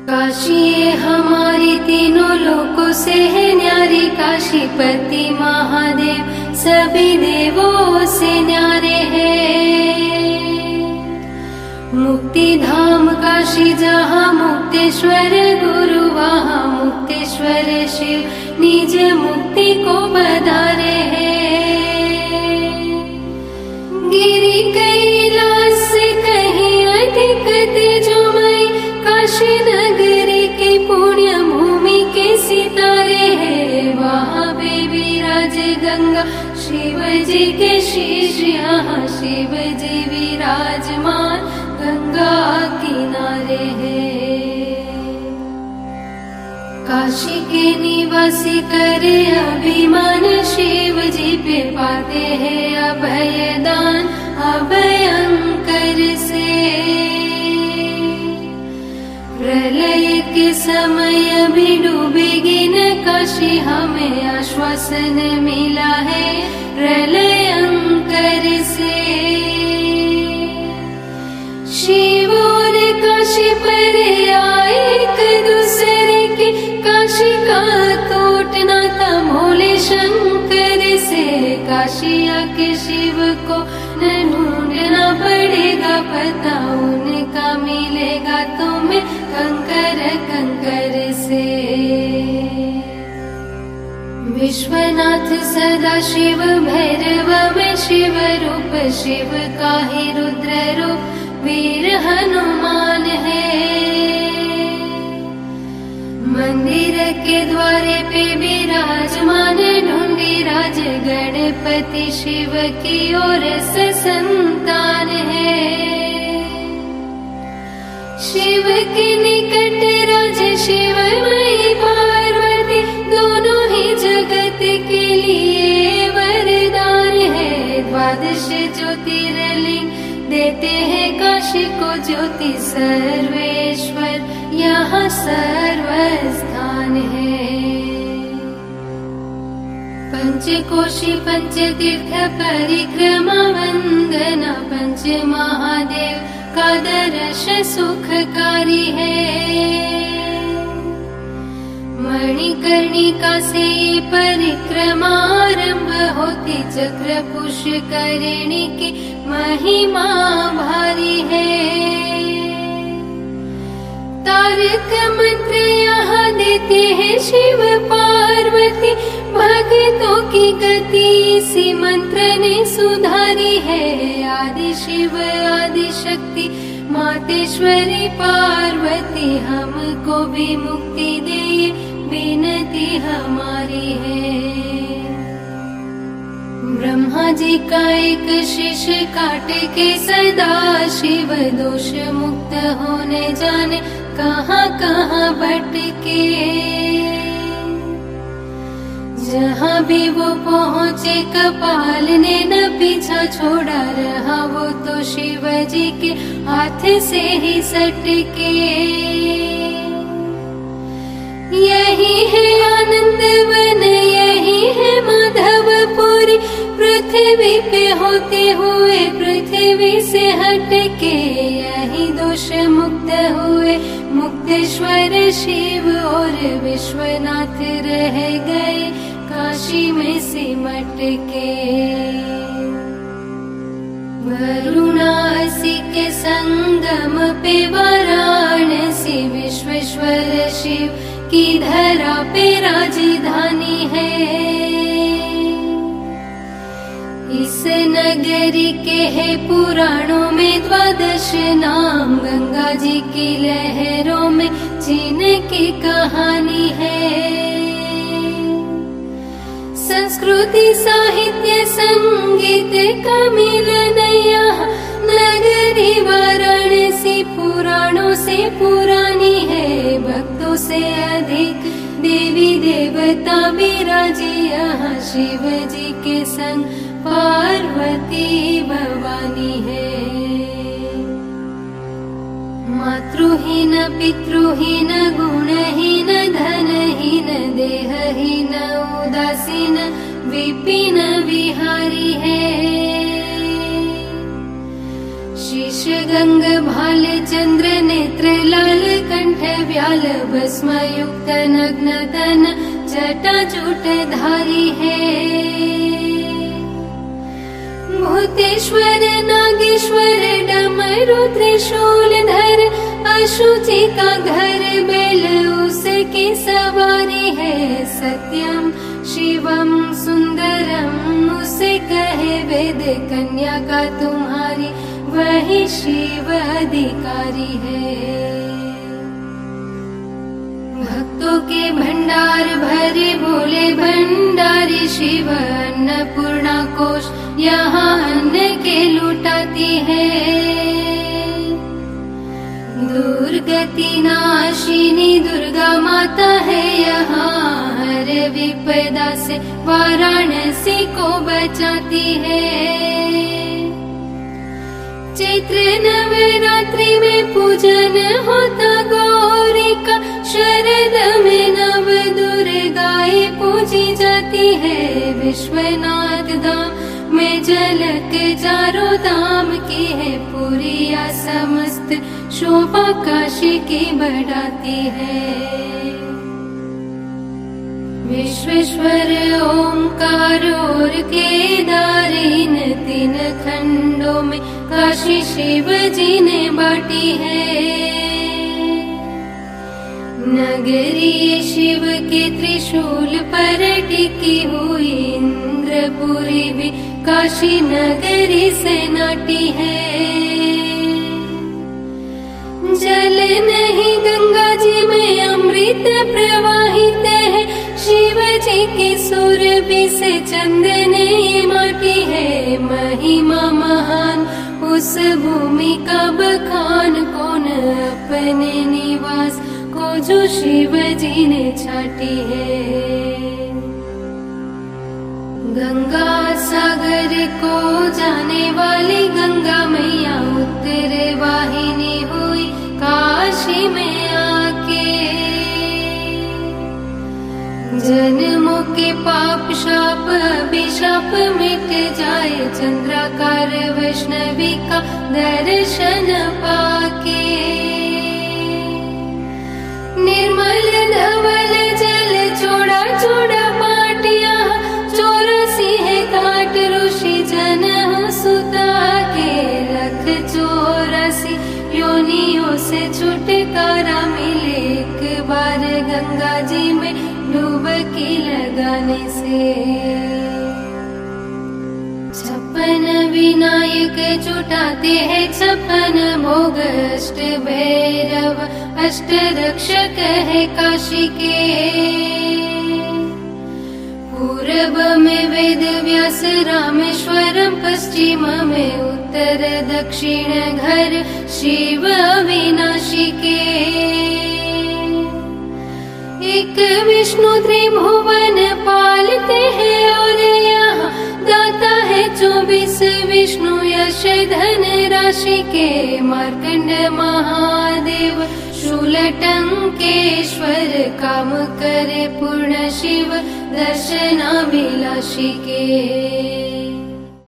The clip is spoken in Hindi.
काशी ये हमारी तीनों लोकों से है न्यारी, काशीपति महादेव सभी देवों से न्यारे हैं। मुक्ति धाम काशी जहाँ मुक्तेश्वर गुरु, वहाँ मुक्तेश्वर शिव निज मुक्ति को बधारे हैं। गिरि कैलाश से कहीं अधिक तेजोमय, काशी नगरी की पुण्य भूमि के सितारे हैं। वहाँ भी विराज गंगा शिव जी के शीश, यहाँ शिव जी विराजमान गंगा किनारे हैं। काशी के निवासी करे अभिमान, शिव जी पे पाते हैं अभय दान अभयंकर से। प्रलय के समय भी डूबेगी न काशी, हमें आश्वासन मिला है प्रलयंकर से। शिव और काशी पर आए एक दूसरे के, काशी का टूटना था भोले शंकर से। काशी आके शिव को न ढूंढना पड़ेगा, पता उनका मिलेगा तुम्हें कंकर कंकर से। विश्वनाथ सदा शिव भैरव में शिव रूप, शिव का ही रुद्र रूप वीर हनुमान है। मंदिर के द्वारे पे विराजमान ढूंढी राज, गणपति शिव की ओर से संतान है। शिव के निकट राज शिव मई पार्वती, दोनों ही जगत के लिए वरदान है। द्वादश ज्योतिर्लिंग देते हैं काशी को ज्योति, सर्वेश्वर यहाँ सर्वस्थान है। पंचकोशी पंचतीर्थ परिक्रमा वंदना, पंच महादेव का दर्श सुखकारी है। मणिकर्णिका से ये परिक्रमा आरंभ होती, चक्र पुष्करिणी की महिमा भारी है। तारक मंत्र यहाँ देते हैं शिव पार्वती, भक्तों की गति इसी मंत्र ने सुधारी है। आदि शिव आदि शक्ति मातेश्वरी पार्वती, हमको भी मुक्ति दे विनती हमारी है। ब्रह्मा जी का एक शीश काट के सदा शिव दोष मुक्त होने जाने कहाँ कहाँ भटके। जहाँ भी वो पहुँचे कपाल ने न पीछा छोड़ा, रहा वो तो शिव जी के हाथ से ही सटके। यही है आनंद वन, यही है माधवपुरी, पृथ्वी पे होते हुए पृथ्वी से हटके। यही दोष मुक्त हुए मुक्तेश्वर शिव, और विश्वनाथ रह गए काशी में सिमट के। वाराणसी के संगम पे वाराणसी, विश्वेश्वर शिव की धरा पे राजधानी है। इस नगरी के है पुराणों में द्वादश नाम, गंगा जी की लहरों में चीन की कहानी है। संस्कृति साहित्य संगीत का मिलन यहाँ, नगरी वाराणसी पुराणों से पुरानी है। भक्तों से अधिक देवी देवता विराजी यहाँ, शिव जी के संग पार्वती भवानी है। मातृहीन पितृहीन गुणहीन धनहीन देहहीन उदासीन विपिन विहारी है। शीश गंग भाल चंद्र नेत्र लाल कंठ व्याल भस्मयुक्त नग्न तन जटा जूट धारी है। भूतेश्वर नागेश्वर डमरू त्रिशूल धर अशुचि का घर बेल उसकी सवारी है। सत्यम शिवम सुंदरम उसे कहे वेद कन्या का तुम्हारी वही शिव अधिकारी है। भक्तों के भंडार भरे भोले भंडारी शिव अन्नपूर्णा कोश यहाँ अन्न के लुटाती है। दुर्गति नाशिनी दुर्गा माता है यहाँ हर विपदा से वाराणसी को बचाती है। चैत्र नवरात्रि में पूजन होता गौरी का शरद में नव दुर्गाएं पूजी जाती है। विश्वनाथ धाम में झलक चारों धाम की है पुरिया समस्त शोभा काशी की बढ़ाती है। विश्वेश्वर ओंकार और केदार इन तीन खंडों में काशी शिव जी ने बांटी है। नगरी शिव के त्रिशूल पर टिकी हुई इंद्रपुरी भी काशी नगरी से नाटी है। जल नहीं गंगा जी में अमृत प्रवाहित है। शिव जी की सुरभि से चंदन माटी है। महिमा महान उस भूमि का बखान कौन अपने निवास को जो शिव जी ने छाटी है। गंगा सागर को जाने वाली गंगा मैया उत्तर वाहिनी हुई काशी में आके। जन्मों के पाप शाप अभिशाप मिट जाए चंद्राकार वैष्णवी का दर्शन पाके। निर्मल धवल जल छोड़ा छोड़ा पाटिया 84 है घाट ऋषि जन सुता के। लख 84 योनियों से छुटकारा मिले एक बार गंगा जी में डुबकी लगाने से। 56 विनायक जुटाते हैं 56 भोग अष्ट भैरव अष्ट रक्षक है काशी के। पूर्व में वेद व्यास रामेश्वरम पश्चिम में उत्तर दक्षिण घर शिव अविनाशी के। एक विष्णु त्रिभुवन पालते हैं और यहाँ दाता है 24 विष्णु यश धन राशि के। मार्कंड महादेव शूलटंकेश्वर काम करे पूर्ण शिव दर्शनाभिलाषी के।